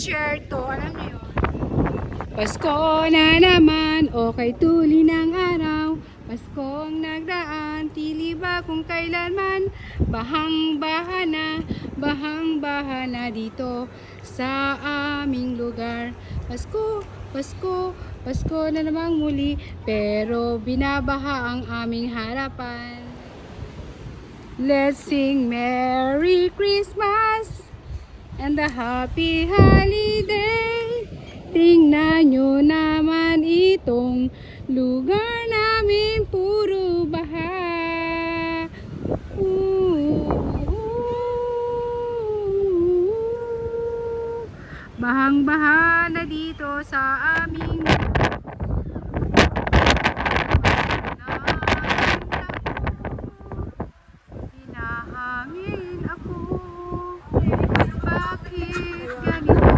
share to. Alam niyo yun? Pasko na naman, okay tuli ng araw. Paskong nagdaan, tili ba kung kailanman. Bahang-baha na dito sa aming lugar. Pasko, Pasko, Pasko na namang muli, pero binabaha ang aming harapan. Let's sing Merry Christmas and a Happy Holiday. Tingnan nyo naman itong lugar namin, puro baha. Bahang-baha na dito sa aming hinahangin ako. Bakit ganito?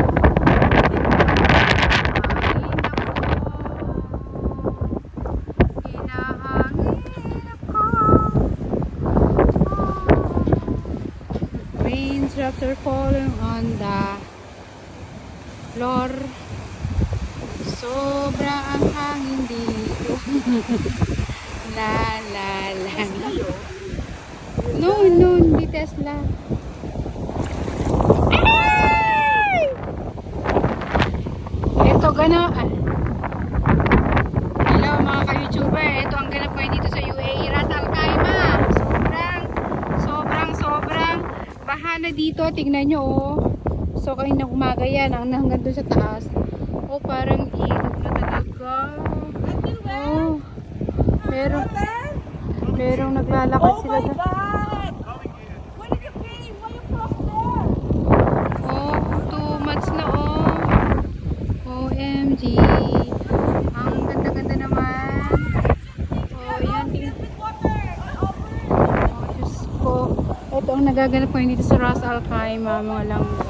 Raindrops are falling on the floor. Sobra ang hangin dito. La la la. No, hindi Tesla. Ay! Ito gana. Hello mga ka-YouTuber. Ito ang ganap ngayon dito sa UAE, Ras Al Khaimah. Sobrang baha na dito. Tignan nyo oh. So kanina umaga yan hanggang doon sa taas. Oh, parang ilog na talaga. Oh. Merong naglalakad sila doon. Oh, too much na oh. OMG. Ang ganda-ganda naman. Oh, yan. Oh, Diyos ko. Ito ang nagaganap ko dito sa Ras Al Khaimah, mga langga.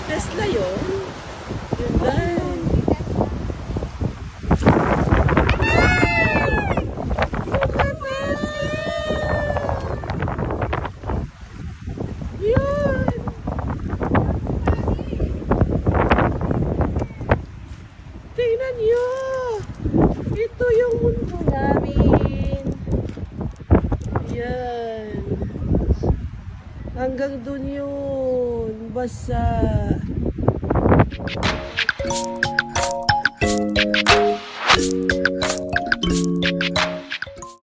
Tesla yun? Yun dahil. Yun! Tingnan nyo! Ito yung mundo namin. Yan. Hanggang dun yun. Basa.